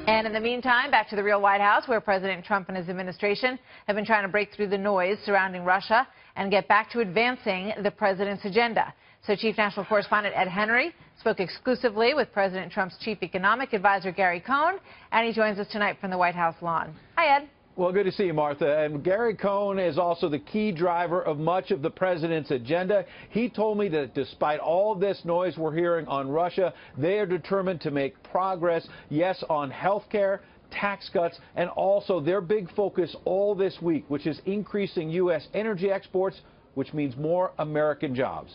And in the meantime, back to the real White House, where President Trump and his administration have been trying to break through the noise surrounding Russia and get back to advancing the president's agenda. So Chief National Correspondent Ed Henry spoke exclusively with President Trump's chief economic advisor, Gary Cohn, and he joins us tonight from the White House lawn. Hi, Ed. Well, good to see you, Martha. And Gary Cohn is also the key driver of much of the president's agenda. He told me that despite all this noise we're hearing on Russia, they are determined to make progress, yes, on health care, tax cuts, and also their big focus all this week, which is increasing U.S. energy exports, which means more American jobs.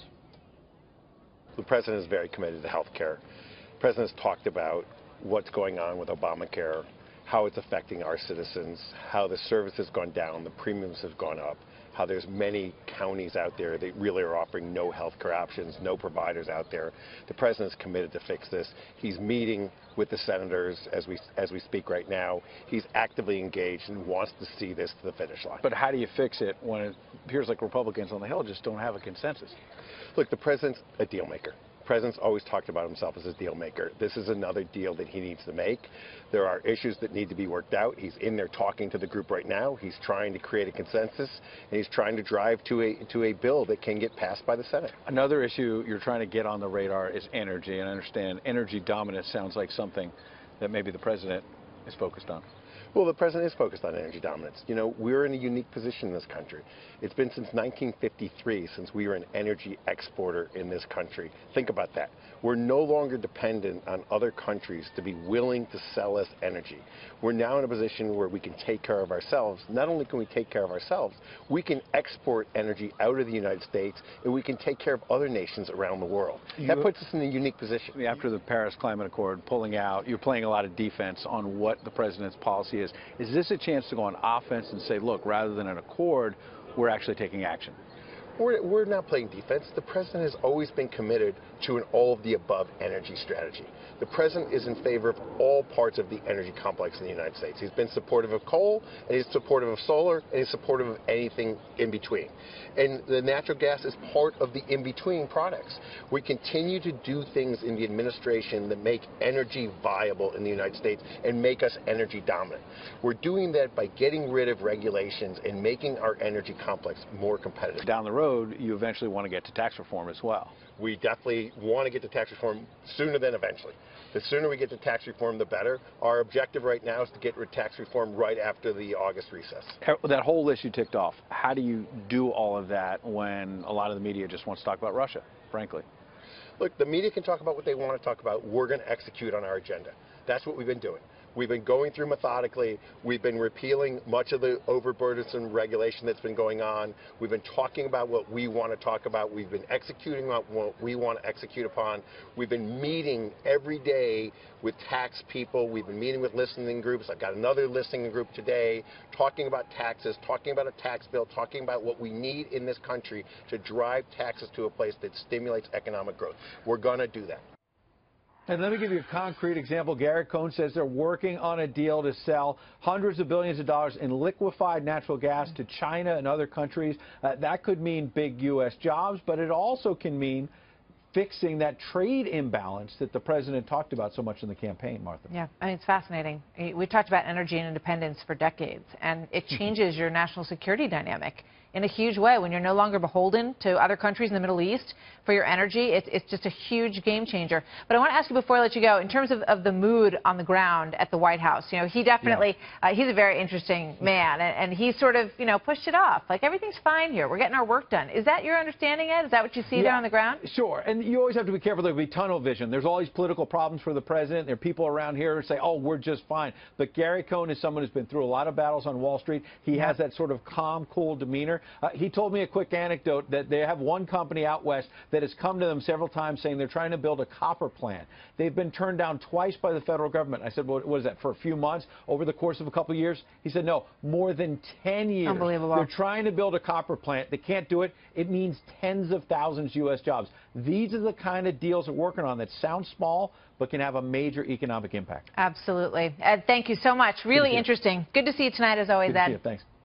The president is very committed to health care. The president has talked about what's going on with Obamacare, how it's affecting our citizens, how the service has gone down, the premiums have gone up, how there's many counties out there that really are offering no health care options, no providers out there. The president's committed to fix this. He's meeting with the senators as we speak right now. He's actively engaged and wants to see this to the finish line. But how do you fix it when it appears like Republicans on the Hill just don't have a consensus? Look, the president's a deal maker. The president's always talked about himself as a deal maker. This is another deal that he needs to make. There are issues that need to be worked out. He's in there talking to the group right now. He's trying to create a consensus, and he's trying to drive to a bill that can get passed by the Senate. Another issue you're trying to get on the radar is energy, and I understand energy dominance sounds like something that maybe the president is focused on. Well, the president is focused on energy dominance. You know, we're in a unique position in this country. It's been since 1953 since we were an energy exporter in this country. Think about that. We're no longer dependent on other countries to be willing to sell us energy. We're now in a position where we can take care of ourselves. Not only can we take care of ourselves, we can export energy out of the United States, and we can take care of other nations around the world. That puts us in a unique position. After the Paris Climate Accord pulling out, you're playing a lot of defense on what the president's policy is. Is this a chance to go on offense and say, look, rather than an accord, we're actually taking action? We're not playing defense. The president has always been committed to an all-of-the-above energy strategy. The president is in favor of all parts of the energy complex in the United States. He's been supportive of coal, and he's supportive of solar, and he's supportive of anything in between. And the natural gas is part of the in-between products. We continue to do things in the administration that make energy viable in the United States and make us energy dominant. We're doing that by getting rid of regulations and making our energy complex more competitive. Down the road, you eventually want to get to tax reform as well. We definitely want to get to tax reform sooner than eventually. The sooner we get to tax reform, the better. Our objective right now is to get tax reform right after the August recess. That whole list you ticked off, how do you do all of that when a lot of the media just wants to talk about Russia, frankly? Look, the media can talk about what they want to talk about. We're going to execute on our agenda. That's what we've been doing. We've been going through methodically. We've been repealing much of the overburdensome regulation that's been going on. We've been talking about what we want to talk about. We've been executing on what we want to execute upon. We've been meeting every day with tax people. We've been meeting with listening groups. I've got another listening group today talking about taxes, talking about a tax bill, talking about what we need in this country to drive taxes to a place that stimulates economic growth. We're going to do that. And let me give you a concrete example. Gary Cohn says they're working on a deal to sell hundreds of billions of dollars in liquefied natural gas to China and other countries. That could mean big U.S. jobs, but it also can mean fixing that trade imbalance that the president talked about so much in the campaign, Martha. Yeah, I mean, it's fascinating. We've talked about energy and independence for decades, and it changes your national security dynamic in a huge way when you're no longer beholden to other countries in the Middle East for your energy. It's just a huge game changer. But I want to ask you before I let you go, in terms of the mood on the ground at the White House, you know, he definitely, he's a very interesting man, and he sort of, you know, pushed it off. Like, everything's fine here. We're getting our work done. Is that your understanding, Ed? Is that what you see there on the ground? Sure. And you always have to be careful. There'll be tunnel vision. There's all these political problems for the president. There are people around here who say, oh, we're just fine. But Gary Cohn is someone who's been through a lot of battles on Wall Street. He has that sort of calm, cool demeanor. He told me a quick anecdote that they have one company out west that has come to them several times saying they're trying to build a copper plant. They've been turned down twice by the federal government. I said, well, what is that, for a few months, over the course of a couple of years? He said, no, more than 10 years. Unbelievable. They're trying to build a copper plant. They can't do it. It means tens of thousands U.S. jobs. These are the kind of deals we're working on that sound small but can have a major economic impact. Absolutely. Ed, thank you so much. Really interesting. Good to see you tonight, as always, Good to Ed. see you. Thanks.